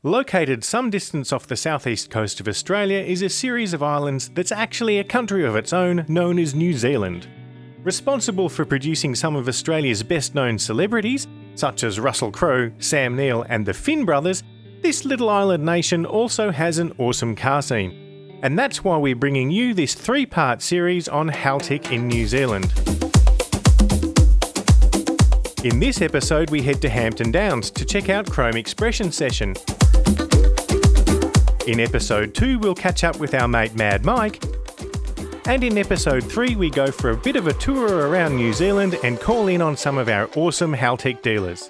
Located some distance off the southeast coast of Australia is a series of islands that's actually a country of its own known as New Zealand. Responsible for producing some of Australia's best-known celebrities, such as Russell Crowe, Sam Neill and the Finn brothers, this little island nation also has an awesome car scene. And that's why we're bringing you this 3-part series on Haltech in New Zealand. In this episode we head to Hampton Downs to check out Chrome Expression Session. In episode 2 we'll catch up with our mate Mad Mike. And in episode 3 we go for a bit of a tour around New Zealand and call in on some of our awesome Haltech dealers.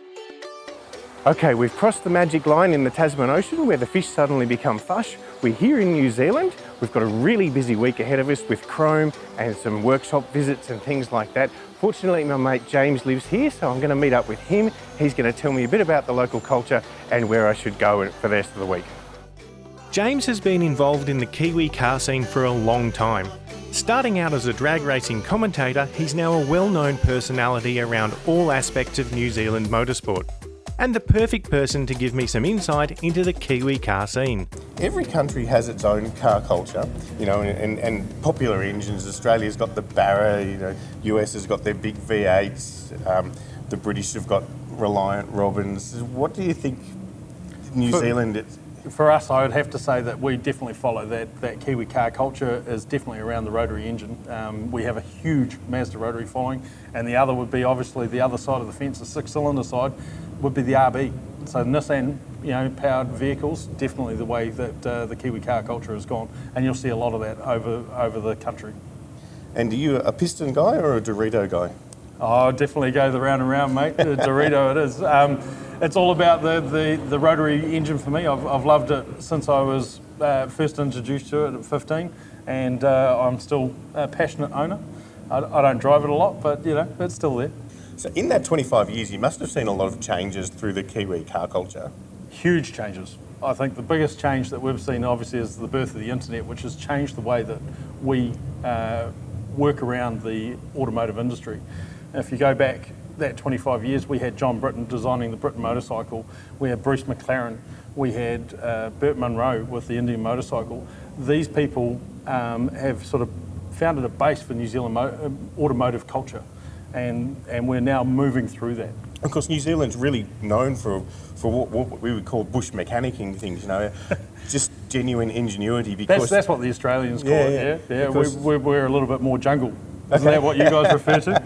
Okay, we've crossed the magic line in the Tasman Ocean where the fish suddenly become fush. We're here in New Zealand. We've got a really busy week ahead of us with Chrome and some workshop visits and things like that. Fortunately, my mate James lives here, so I'm going to meet up with him. He's going to tell me a bit about the local culture and where I should go for the rest of the week. James has been involved in the Kiwi car scene for a long time. Starting out as a drag racing commentator, he's now a well-known personality around all aspects of New Zealand motorsport, and the perfect person to give me some insight into the Kiwi car scene. Every country has its own car culture, and popular engines. Australia's got the Barra, US has got their big V8s, the British have got Reliant Robins. What do you think New Zealand is? For us, I would have to say that we definitely follow that Kiwi car culture is definitely around the Rotary engine. We have a huge Mazda Rotary following, and the other would be obviously the other side of the fence, the 6-cylinder side, would be the RB. So Nissan, powered vehicles, definitely the way that the Kiwi car culture has gone, and you'll see a lot of that over the country. And are you a piston guy or a Dorito guy? Oh, definitely go the round and round, mate. The Dorito it is. It's all about the Rotary engine for me. I've loved it since I was first introduced to it at 15, and I'm still a passionate owner. I don't drive it a lot, but it's still there. So in that 25 years, you must have seen a lot of changes through the Kiwi car culture. Huge changes. I think the biggest change that we've seen, obviously, is the birth of the internet, which has changed the way that we work around the automotive industry. If you go back that 25 years, we had John Britton designing the Britton motorcycle, we had Bruce McLaren, we had Burt Munro with the Indian motorcycle. These people have sort of founded a base for New Zealand automotive culture, and we're now moving through that. Of course, New Zealand's really known for what we would call bush mechanicking things, just genuine ingenuity. Because that's what the Australians call it. Yeah. We're a little bit more jungle. Isn't that what you guys refer to?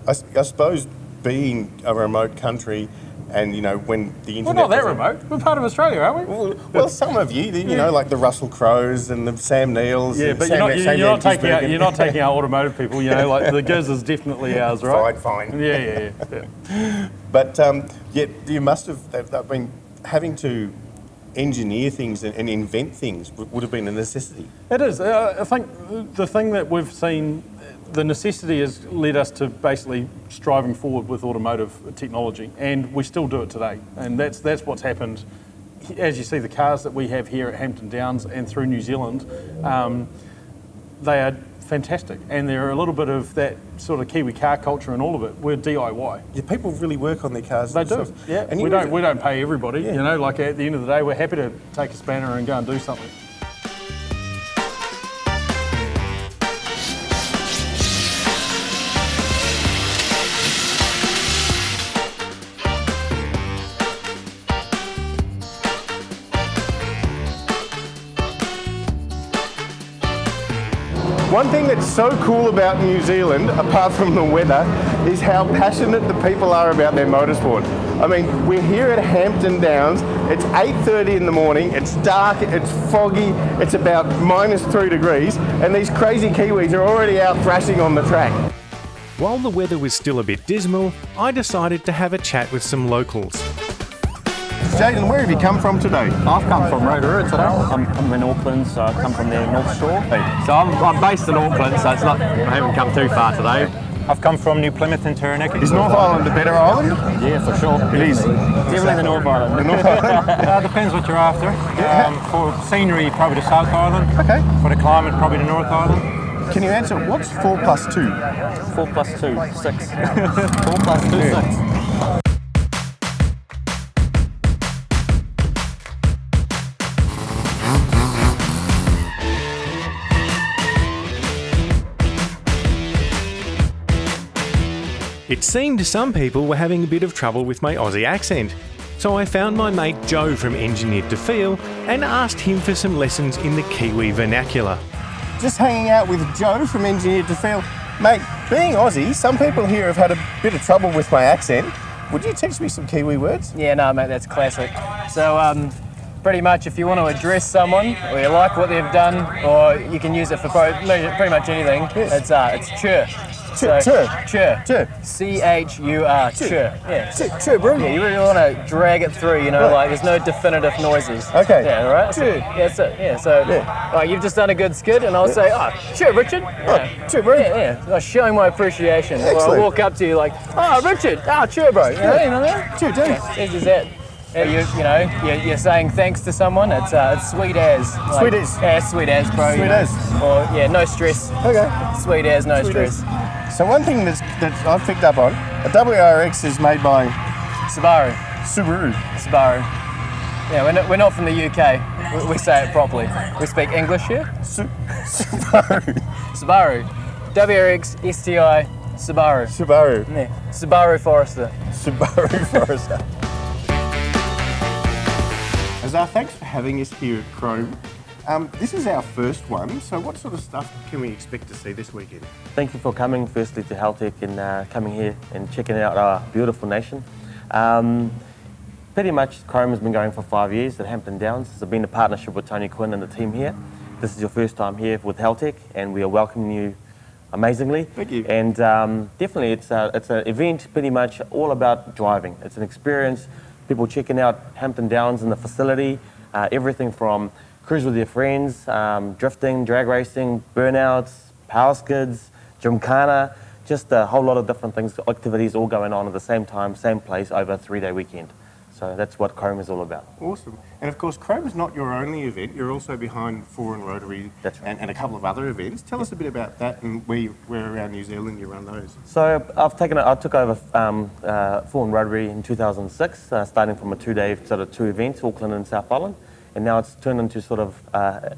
I suppose being a remote country, and when the internet. We're not that remote. We're part of Australia, aren't we? Well, some of you, like the Russell Crowes and the Sam Neils. Yeah, but you're not taking our automotive people. Like the Giz is definitely ours, right? Fine. Yeah. But yet you must have been having to engineer things and invent things would have been a necessity. It is. I think the thing that we've seen, the necessity has led us to basically striving forward with automotive technology, and we still do it today. And that's what's happened. As you see, the cars that we have here at Hampton Downs and through New Zealand, they are fantastic, and they're a little bit of that sort of Kiwi car culture and all of it. We're DIY. Yeah, people really work on their cars. They do. Yeah, and we don't pay everybody. Yeah. Like at the end of the day, we're happy to take a spanner and go and do something. One thing that's so cool about New Zealand, apart from the weather, is how passionate the people are about their motorsport. I mean, we're here at Hampton Downs, it's 8:30 in the morning, it's dark, it's foggy, it's about -3 degrees, and these crazy Kiwis are already out thrashing on the track. While the weather was still a bit dismal, I decided to have a chat with some locals. Jaden, where have you come from today? I've come from Rotary today. I'm in Auckland, so I come from the North Shore. So I'm based in Auckland, so I haven't come too far today. I've come from New Plymouth and Taranaki. Is North Island a better island? Yeah, for sure. It is. Definitely the North Island. The North Island? Depends what you're after. For scenery, probably the South Island. Okay. For the climate, probably the North Island. Can you answer, what's 4 plus 2? 4 plus 2, 6. 4 plus 2, 6. It seemed some people were having a bit of trouble with my Aussie accent, so I found my mate Joe from Engineered to Feel and asked him for some lessons in the Kiwi vernacular. Just hanging out with Joe from Engineered to Feel. Mate, being Aussie, some people here have had a bit of trouble with my accent. Would you teach me some Kiwi words? Yeah, no, mate, that's classic. So, pretty much if you want to address someone, or you like what they've done, or you can use it for pretty much anything, Yes. it's chur. Chur. C-H-U-R, chur. Yeah. Chur, bro. Yeah, you really want to drag it through, like there's no definitive noises. Okay. Yeah, all right? Chur. Yeah, that's it. Yeah, so like, you've just done a good skit, and I'll say, chur, Richard. Yeah. Chur, bro. Yeah. Like, showing my appreciation. Or Excellent. I'll walk up to you like, Richard, chur, bro. You know what I mean? Chur, dude. Yeah, easy as that. You're saying thanks to someone. It's sweet as. Like, Sweet as. Yeah, sweet as, bro. Sweet as. Or no stress. Okay. Sweet as, no Sweet stress. So one thing that I've picked up on, a WRX is made by Subaru. Subaru. Yeah, we're not from the UK. We say it properly. We speak English here. Subaru. Subaru. WRX STI Subaru. Subaru. Yeah. Subaru Forester. Subaru Forester. Azar, thanks for having us here at Chrome. This is our first one, so what sort of stuff can we expect to see this weekend? Thank you for coming firstly to Haltech and coming here and checking out our beautiful nation. Pretty much Chrome has been going for 5 years at Hampton Downs. It's been a partnership with Tony Quinn and the team here. This is your first time here with Haltech and we are welcoming you amazingly. Thank you. And definitely it's an event pretty much all about driving. It's an experience, people checking out Hampton Downs and the facility, everything from cruise with your friends, drifting, drag racing, burnouts, power skids, gymkhana, just a whole lot of different things, activities all going on at the same time, same place over a 3-day weekend. So that's what Chrome is all about. Awesome. And of course, Chrome is not your only event. You're also behind Foreign Rotary. That's right. and a couple of other events. Tell us a bit about that and where around New Zealand you run those. So I took over Foreign Rotary in 2006, starting from a 2-day sort of 2 events, Auckland and South Island. And now it's turned into sort of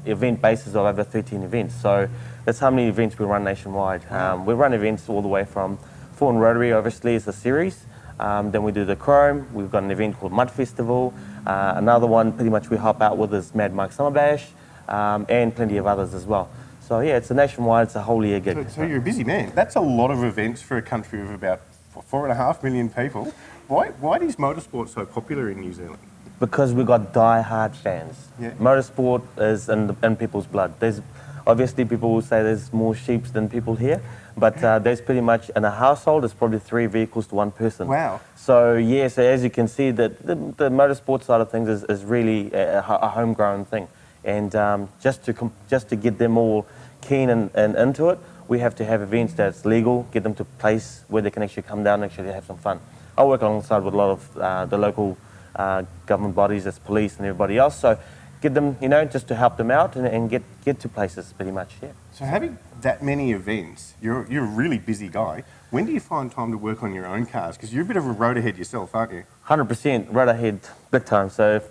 event basis of over 13 events. So that's how many events we run nationwide. We run events all the way from Foreign Rotary, obviously, it's a series. Then we do the Chrome. We've got an event called Mud Festival. Another one pretty much we help out with is Mad Mike Summer Bash, and plenty of others as well. So yeah, it's a nationwide, it's a whole year gig. So you're a busy man. That's a lot of events for a country of about 4.5 million people. Why is motorsport so popular in New Zealand? Because we've got die-hard fans. Yeah. Motorsport is in people's blood. There's obviously people will say there's more sheep than people here, but there's pretty much in a household there's probably 3 vehicles to 1 person. Wow. So yeah, so as you can see, the motorsport side of things is really a homegrown thing, and just to get them all keen and into it, we have to have events that's legal, get them to a place where they can actually come down and actually have some fun. I work alongside with a lot of the local government bodies, as police and everybody else, so get them, just to help them out and get to places pretty much, yeah. So having that many events, you're a really busy guy. When do you find time to work on your own cars? Because you're a bit of a rotorhead yourself, aren't you? 100% rotorhead, big time. So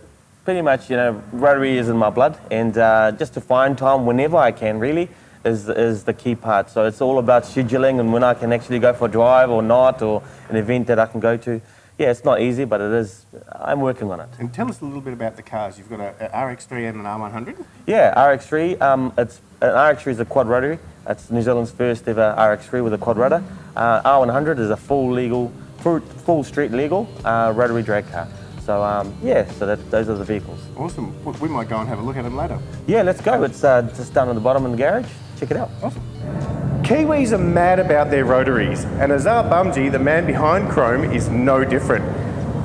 pretty much, Rotary is in my blood, and just to find time whenever I can really is the key part. So it's all about scheduling and when I can actually go for a drive or not, or an event that I can go to. Yeah, it's not easy, but it is. I'm working on it. And tell us a little bit about the cars. You've got an RX3 and an R100? Yeah, RX3. An RX3 is a quad rotary. It's New Zealand's first ever RX3 with a quad rotor. R100 is a full street legal rotary drag car. So those are the vehicles. Awesome. We might go and have a look at them later. Yeah, let's go. It's just down at the bottom in the garage. Check it out. Awesome. Kiwis are mad about their rotaries, and Azar Bumji, the man behind Chrome, is no different.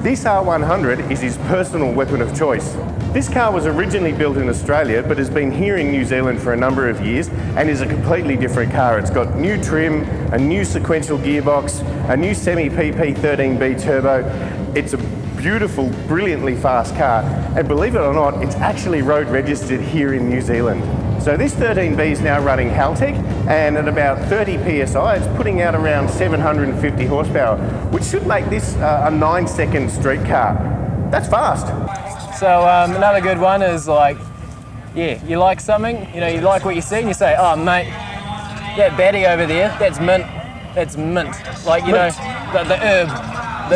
This R100 is his personal weapon of choice. This car was originally built in Australia, but has been here in New Zealand for a number of years, and is a completely different car. It's got new trim, a new sequential gearbox, a new semi-PP 13B turbo. It's a beautiful, brilliantly fast car, and believe it or not, it's actually road registered here in New Zealand. So this 13B is now running Haltech, and at about 30 PSI, it's putting out around 750 horsepower, which should make this a 9-second street car. That's fast. So another good one is you like something, you like what you see, and you say, oh mate, that baddie over there, that's mint. That's mint. The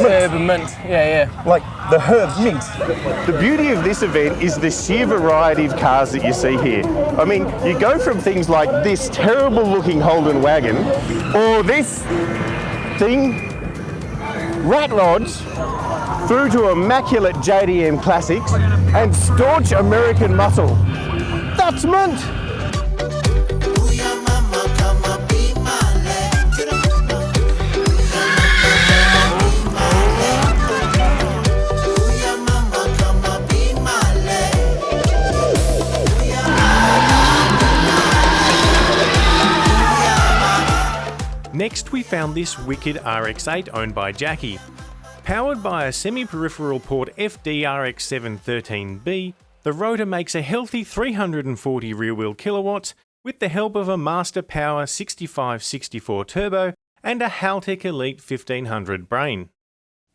herb mint. Yeah. Like the herb mint. The beauty of this event is the sheer variety of cars that you see here. I mean, you go from things like this terrible looking Holden wagon, or this thing, rat rods, through to immaculate JDM classics and staunch American muscle. That's mint! Next, we found this wicked RX-8 owned by Jackie. Powered by a semi-peripheral port FD RX-713B, the rotor makes a healthy 340 rear-wheel kilowatts with the help of a Master Power 6564 turbo and a Haltech Elite 1500 brain.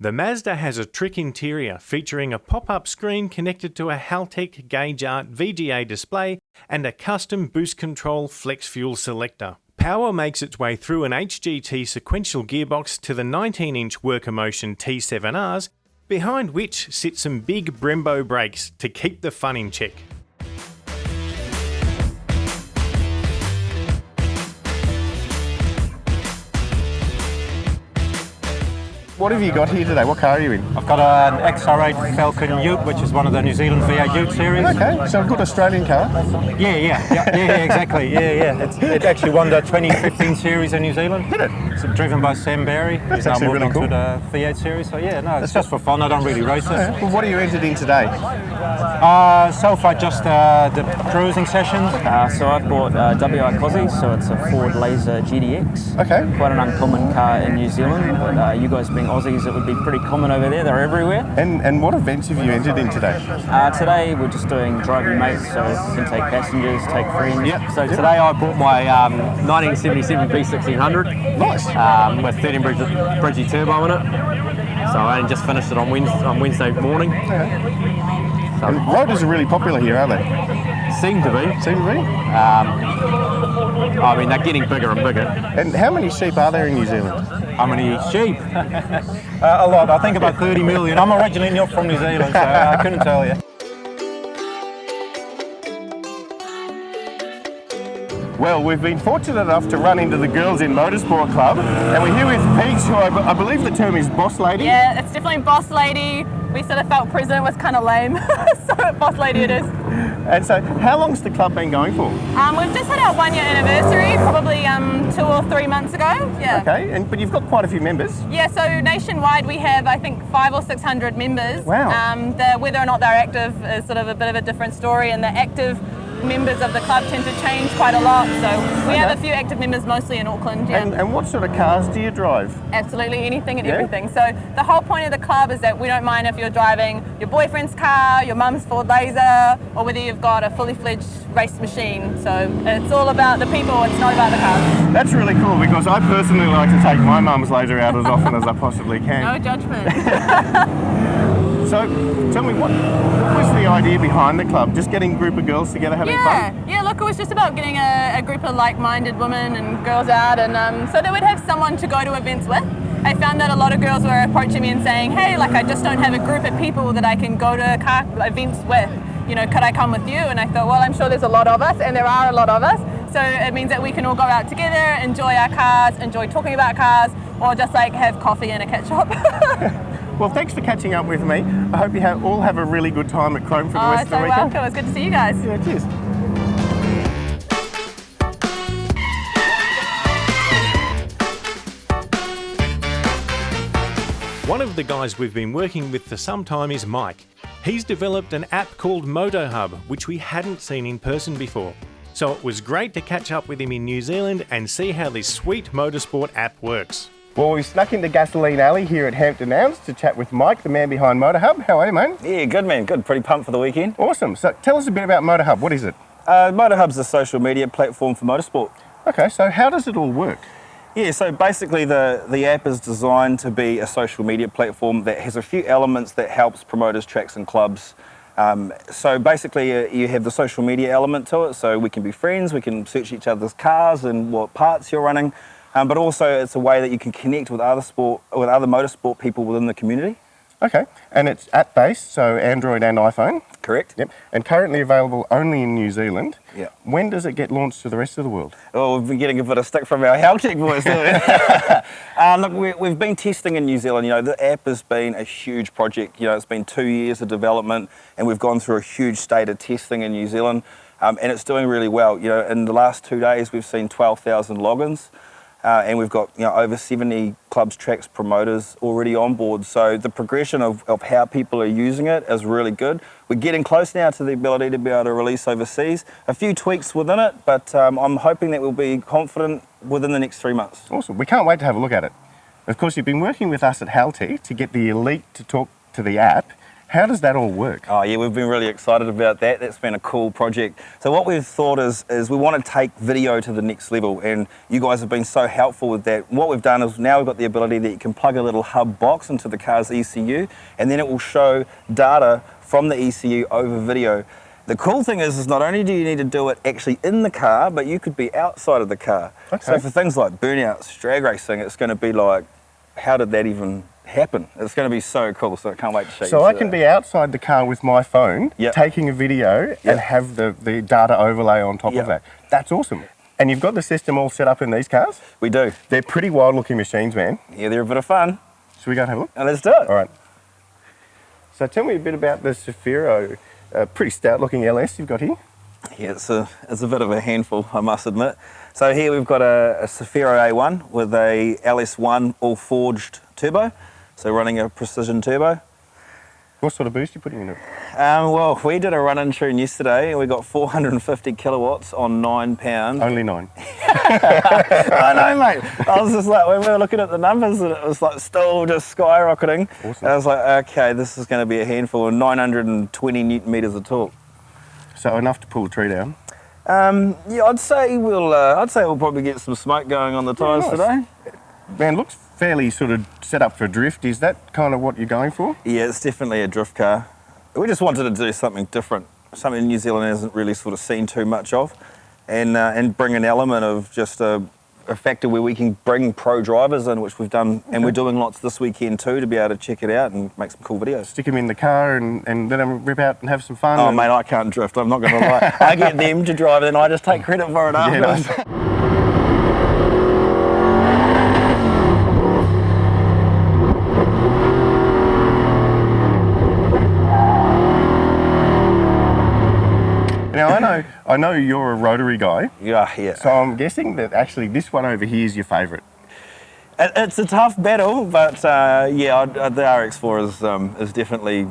The Mazda has a trick interior featuring a pop-up screen connected to a Haltech Gauge Art VGA display and a custom boost control flex fuel selector. Power makes its way through an HGT sequential gearbox to the 19-inch Workamotion T7Rs, behind which sit some big Brembo brakes to keep the fun in check. What have you got here today? What car are you in? I've got an XR8 Falcon Ute, which is one of the New Zealand V8 Ute series. Okay, so a good Australian car. Yeah, exactly. It actually won the 2015 series in New Zealand. Did it? It's driven by Sam Barry. That's He's now actually moved really on to the V8 series. So it's just for fun. I don't really race it. Well, what are you entered in today? So far, just the cruising sessions. So I've bought WI Cosy, so it's a Ford Laser GDX. Okay. Quite an uncommon car in New Zealand, but you guys being Aussies, it would be pretty common over there. They're everywhere. And what events have you entered in today? Today we're just doing drive your mates, so you can take passengers, take friends. So today I bought my 1977 B1600. Nice. With 13 Bridgie turbo in it. So I only just finished it on Wednesday morning. Yeah. And rotors are really popular here, aren't they? Seem to be. Seem to be. I mean, they're getting bigger and bigger. And how many sheep are there in New Zealand? How many sheep? A lot. I think about 30 million. I'm originally not from New Zealand, so I couldn't tell you. Well, we've been fortunate enough to run into the Girls in Motorsport Club, and we're here with Peach, who I believe the term is boss lady. Yeah, it's definitely boss lady. We sort of felt president was kind of lame, so boss lady it is. And so, how long's the club been going for? We've just had our 1-year anniversary, probably 2 or 3 months ago. Yeah. Okay, but you've got quite a few members. Yeah, so nationwide we have I think 500 or 600 members. Wow. Whether or not they're active is sort of a bit of a different story, and the active members of the club tend to change quite a lot. So we have a few active members, mostly in Auckland. Yeah. And what sort of cars do you drive? Absolutely anything and everything. So the whole point of the club is that we don't mind if you're driving your boyfriend's car, your mum's Ford Laser, or whether you've got a fully fledged race machine. So it's all about the people, it's not about the cars. That's really cool, because I personally like to take my mum's Laser out as often as I possibly can. No judgment. So, tell me, what was the idea behind the club? Just getting a group of girls together having fun? Yeah, look, it was just about getting a group of like-minded women and girls out, and so they would have someone to go to events with. I found that a lot of girls were approaching me and saying, hey, like I just don't have a group of people that I can go to car events with. You know, could I come with you? And I thought, well, I'm sure there's a lot of us, and there are a lot of us. So it means that we can all go out together, enjoy our cars, enjoy talking about cars, or just like have coffee in a cat shop. Well, thanks for catching up with me. I hope you all have a really good time at Chrome for the rest of the weekend. Welcome. It's good to see you guys. Yeah, cheers. One of the guys we've been working with for some time is Mike. He's developed an app called MotoHub, which we hadn't seen in person before. So it was great to catch up with him in New Zealand and see how this sweet motorsport app works. Well, we snuck into Gasoline Alley here at Hampton Downs to chat with Mike, the man behind MotoHub. How are you, mate? Yeah, good man, good. Pretty pumped for the weekend. Awesome. So tell us a bit about MotoHub. What is it? MotoHub's a social media platform for motorsport. Okay, so how does it all work? Yeah, so basically the app is designed to be a social media platform that has a few elements that helps promoters, tracks and clubs. So basically you have the social media element to it, so we can be friends, we can search each other's cars and what parts you're running. but also it's a way that you can connect with other motorsport people within the community. Okay, and it's app based, so Android and iPhone. Correct. Yep, and currently available only in New Zealand. Yeah. When does it get launched to the rest of the world? Well, we've been getting a bit of stick from our Haltech boys, haven't we? Look, we've been testing in New Zealand. You know, the app has been a huge project. You know, it's been 2 years of development, and we've gone through a huge state of testing in New Zealand, and it's doing really well. You know, in the last 2 days, we've seen 12,000 logins. And we've got over 70 clubs, tracks, promoters already on board. So the progression of how people are using it is really good. We're getting close now to the ability to be able to release overseas. A few tweaks within it, but I'm hoping that we'll be confident within the next 3 months. Awesome. We can't wait to have a look at it. Of course, you've been working with us at Haltech to get the elite to talk to the app. How does that all work? Oh yeah, we've been really excited about that. That's been a cool project. So what we've thought is we want to take video to the next level, and you guys have been so helpful with that. What we've done is now we've got the ability that you can plug a little hub box into the car's ECU, and then it will show data from the ECU over video. The cool thing is not only do you need to do it actually in the car, but you could be outside of the car. Okay. So for things like burnouts, drag racing, it's going to be like, how did that even happen? It's going to be so cool, so I can't wait to show you. So I can be outside the car with my phone, taking a video and have the data overlay on top of that. That's awesome. And you've got the system all set up in these cars? We do. They're pretty wild looking machines, man. Yeah, they're a bit of fun. Should we go and have a look? Let's do it. All right. So tell me a bit about the Safiro, pretty stout looking LS you've got here. Yeah, it's a bit of a handful, I must admit. So here we've got a Safiro A1 with a LS1 all forged turbo. So running a precision turbo. What sort of boost are you putting in it? Well, we did a run-in tune yesterday and we got 450 kilowatts on 9 pounds. Only 9. I know, mate. I was just like, when we were looking at the numbers, and it was like still just skyrocketing. Awesome. I was like, okay, this is going to be a handful of 920 newton meters of torque. So enough to pull the tree down. Yeah, I'd say we'll probably get some smoke going on the tyres today. Man, looks fairly sort of set up for drift. Is that kind of what you're going for? Yeah, it's definitely a drift car. We just wanted to do something different, something New Zealand hasn't really sort of seen too much of, and bring an element of just a factor where we can bring pro drivers in, which we've done, and we're doing lots this weekend too, to be able to check it out and make some cool videos. Stick them in the car and let them rip out and have some fun. Oh, mate, I can't drift, I'm not going to lie. I get them to drive and then I just take credit for it afterwards. Nice. Now, I know you're a Rotary guy. Yeah. So I'm guessing that actually this one over here is your favourite. It's a tough battle, but yeah, the RX4 is definitely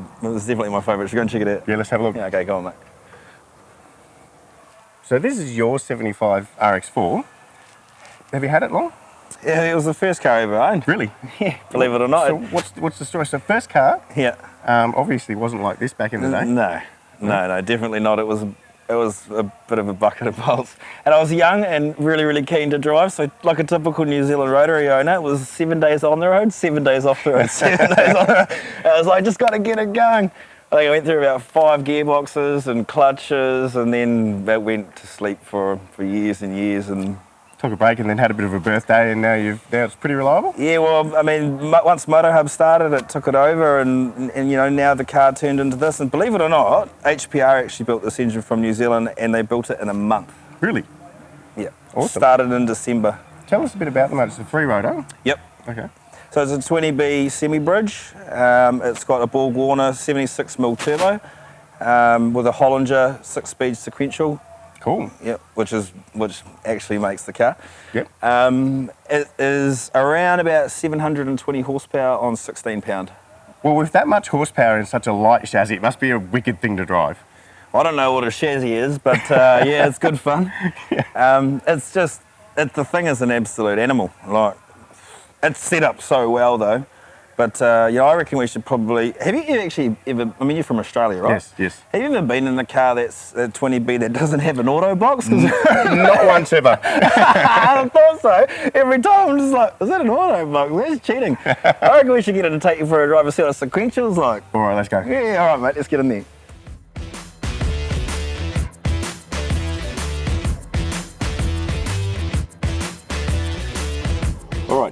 my favourite. Should we go and check it out? Yeah, let's have a look. Yeah, okay, go on, mate. So this is your 75 RX4. Have you had it long? Yeah, it was the first car I ever owned. Really? Yeah, believe it or not. So what's the story? So first car, yeah, obviously wasn't like this back in the day. No, definitely not. It was a bit of a bucket of bolts. And I was young and really, really keen to drive. So like a typical New Zealand Rotary owner, it was 7 days on the road, 7 days off the road, 7 days on the road. I was like, just got to get it going. I think I went through about 5 gearboxes and clutches, and then that went to sleep for years and years. And took a break and then had a bit of a birthday, and now it's pretty reliable? Yeah, well, I mean, once MotoHub started, it took it over, and you know, now the car turned into this. And believe it or not, HPR actually built this engine from New Zealand, and they built it in a month. Really? Yeah. Awesome. Started in December. Tell us a bit about them, mate. It's a free rotor. Yep. Okay. So it's a 20B semi-bridge. It's got a Borg Warner 76mm turbo with a Hollinger 6-speed sequential. Cool. Yep, which actually makes the car. Yep. It is around about 720 horsepower on 16 pound. Well, with that much horsepower in such a light chassis, it must be a wicked thing to drive. I don't know what a chassis is, but yeah, it's good fun. The thing is an absolute animal. Like, it's set up so well though. But you know, I reckon we should probably. Have you actually ever? I mean, you're from Australia, right? Yes. Have you ever been in a car that's a 20B that doesn't have an auto box? Not once ever. I thought so. Every time I'm just like, is that an auto box? That's cheating. I reckon we should get it to take you for a drive and see what a sequential's like. All right, let's go. Yeah, all right, mate. Let's get in there.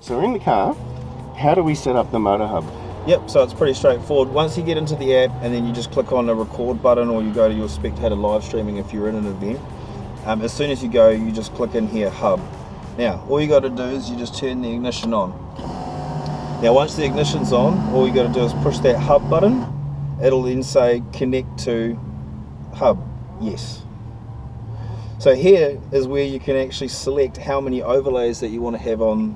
so we're in the car. How do we set up the MotoHub? Yep, so it's pretty straightforward. Once you get into the app and then you just click on the record button, or you go to your spectator live streaming if you're in an event. As soon as you go, you just click in here, Hub. Now, all you got to do is you just turn the ignition on. Now, once the ignition's on, all you got to do is push that Hub button. It'll then say connect to Hub. Yes. So here is where you can actually select how many overlays that you want to have on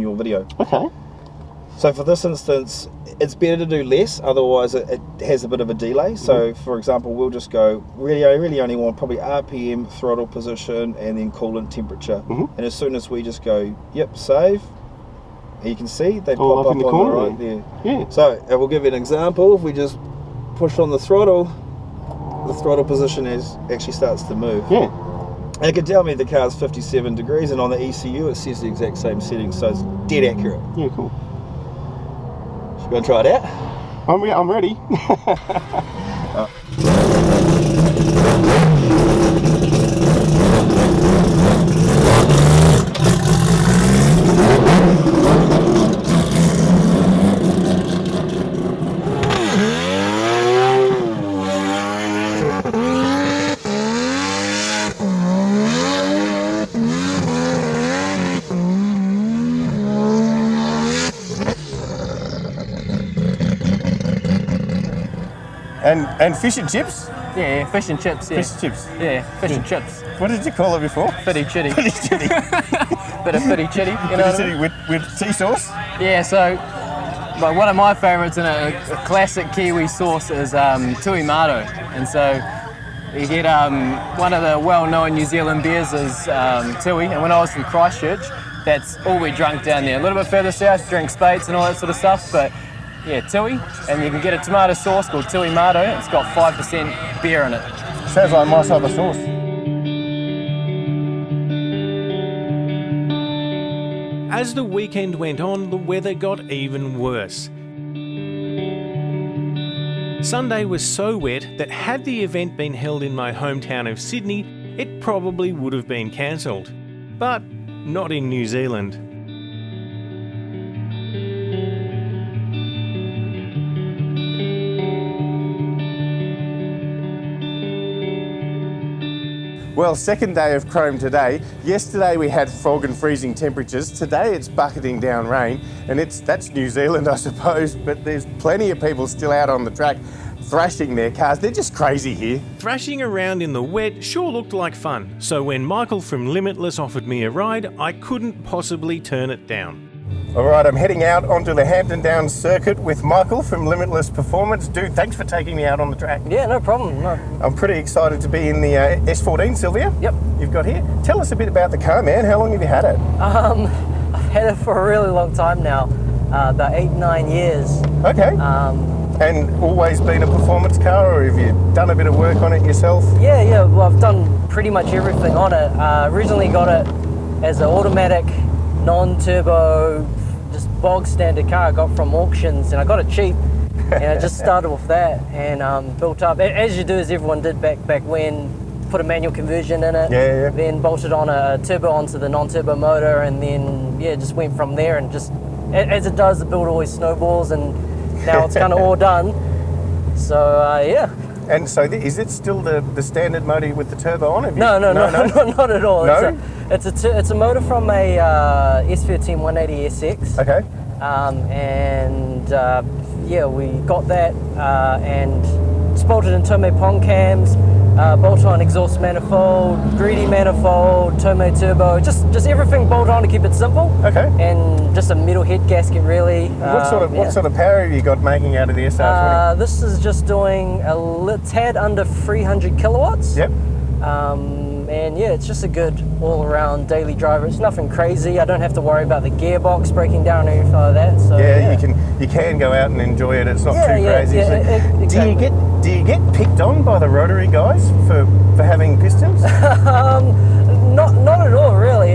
your video. Okay. So for this instance, it's better to do less, otherwise it has a bit of a delay. So for example, we'll just go, I really only want probably RPM, throttle position, and then coolant temperature. And as soon as we just go, yep, save, and you can see they all pop up in the on corner the right there. Yeah. So I will give you an example. If we just push on the throttle position actually starts to move. Yeah. And it can tell me the car's 57 degrees, and on the ECU it says the exact same settings, so it's dead accurate. Yeah, cool. You going to try it out? I'm ready. And fish and chips? Yeah, fish and chips. Yeah. Fish and chips. Yeah, fish and chips. What did you call it before? Fitty chitty. Fitty chitty. Bit of fitty chitty. You know what I mean? with tea sauce? Yeah, so like one of my favourites in a classic Kiwi sauce is tui mato. And so you get one of the well-known New Zealand beers is tui. And when I was from Christchurch, that's all we drank down there. A little bit further south, drink Spates and all that sort of stuff. But yeah, tui, and you can get a tomato sauce called tui mato. It's got 5% beer in it. Sounds like my type of sauce. As the weekend went on, the weather got even worse. Sunday was so wet that had the event been held in my hometown of Sydney, it probably would have been cancelled. But not in New Zealand. Well, second day of Chrome today. Yesterday we had fog and freezing temperatures. Today it's bucketing down rain, and that's New Zealand, I suppose, but there's plenty of people still out on the track thrashing their cars. They're just crazy here. Thrashing around in the wet sure looked like fun, so when Michael from Limitless offered me a ride, I couldn't possibly turn it down. All right, I'm heading out onto the Hampton Downs circuit with Michael from Limitless Performance. Dude, thanks for taking me out on the track. Yeah, no problem. No. I'm pretty excited to be in the S14, Sylvia. Yep. You've got here. Tell us a bit about the car, man. How long have you had it? I've had it for a really long time now, about 8-9 years. Okay. And always been a performance car, or have you done a bit of work on it yourself? Yeah. Well, I've done pretty much everything on it. Originally got it as an automatic, non-turbo, just bog standard car I got from auctions, and I got it cheap, and I just started with that and built up, as you do, as everyone did back when, put a manual conversion in it, then bolted on a turbo onto the non-turbo motor, and then just went from there, and just as it does, the build always snowballs, and now it's kind of all done. So yeah. And so is it still the standard motor with the turbo on it? No, not at all. No? It's a motor from a S13 180 SX. Okay. We got that and just bolted in Tomei Pong cams, bolt on exhaust manifold, greedy manifold, Tomei turbo, just everything bolt on to keep it simple. Okay. And just a metal head gasket really. What sort of power have you got making out of the SR20? This is just doing a tad under 300 kilowatts. Yep. And yeah, it's just a good all-around daily driver. It's nothing crazy. I don't have to worry about the gearbox breaking down or anything like that. So you can go out and enjoy it. It's not too crazy. Exactly. Do you get picked on by the Rotary guys for having pistons? Not at all, really.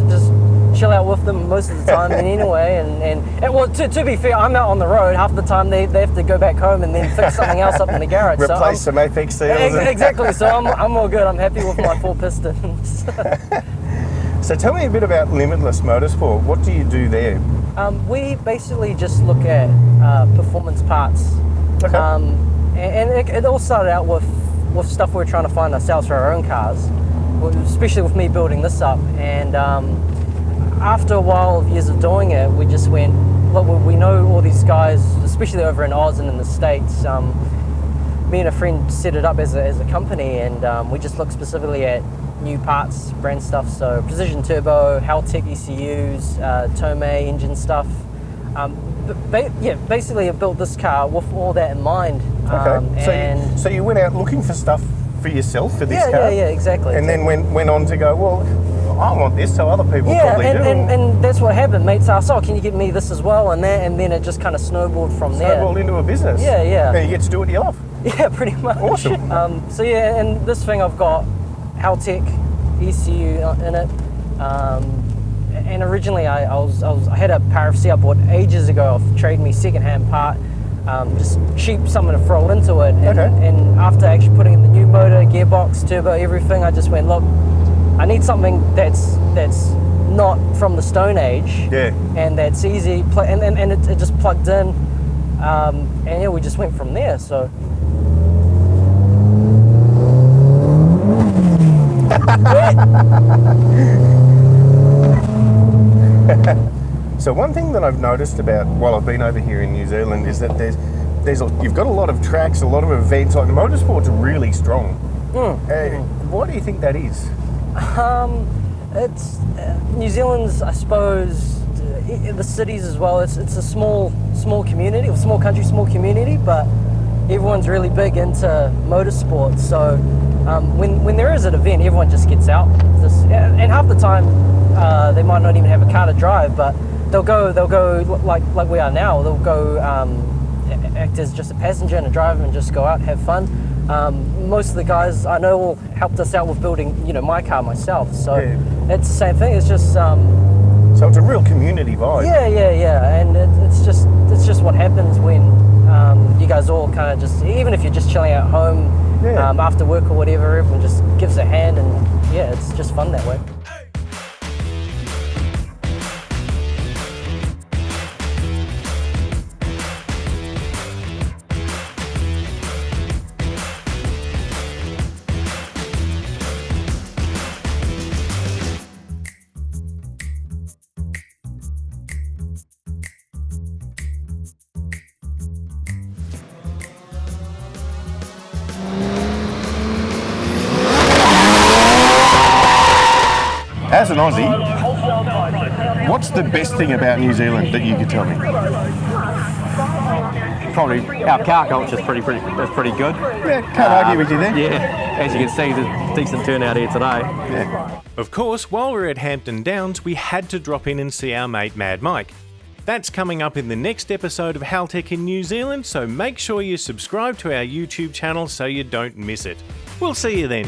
Just chill out with them most of the time anyway. And well, to be fair, I'm out on the road half the time. They have to go back home and then fix something else up in the garage. Replace some Apex seals. Exactly. So I'm all good. I'm happy with my 4 pistons. So tell me a bit about Limitless Motorsport. What do you do there? We basically just look at performance parts. Okay. And it all started out with stuff we were trying to find ourselves for our own cars, especially with me building this up. And after a while of years of doing it, we just went, look, we know all these guys, especially over in Oz and in the States. Me and a friend set it up as a company, and we just looked specifically at new parts, brand stuff, so precision turbo, Haltech ECUs, Tomei engine stuff. Basically I built this car with all that in mind. Okay, so you went out looking for stuff for yourself for this car? Yeah, exactly. And then went on to go, well, I want this, so other people probably do. And that's what happened. Mates asked, oh, can you get me this as well, and that, and then it just kind of snowballed from there. Snowballed into a business? Yeah. And you get to do what you love? Yeah, pretty much. Awesome. And this thing I've got Haltech ECU in it. And originally I had a Power FC I bought ages ago off Trade Me second-hand part, just cheap, something to throw into it. And after actually putting in the new motor, gearbox, turbo, everything, I just went, look, I need something that's not from the Stone Age, and that's easy, and it just plugged in, and yeah, we just went from there. So. So one thing that I've noticed about while I've been over here in New Zealand is that you've got a lot of tracks, a lot of events. Like the motorsport's really strong. Why do you think that is? It's New Zealand's, I suppose, the cities as well. It's a small community, or small country, small community, but everyone's really big into motorsport. So when there is an event, everyone just gets out. And half the time they might not even have a car to drive, but they'll go like we are now. They'll go act as just a passenger and a driver and just go out and have fun. Most of the guys I know all helped us out with building, my car myself. So it's the same thing. It's just so it's a real community vibe. Yeah, and it's just what happens when you guys all kind of just, even if you're just chilling at home after work or whatever, everyone just gives a hand, and yeah, it's just fun that way. As an Aussie, what's the best thing about New Zealand that you could tell me? Probably our car culture is pretty good. Yeah, can't argue with you there. Yeah, as you can see, there's a decent turnout here today. Yeah. Of course, while we're at Hampton Downs, we had to drop in and see our mate Mad Mike. That's coming up in the next episode of Haltech in New Zealand, so make sure you subscribe to our YouTube channel so you don't miss it. We'll see you then.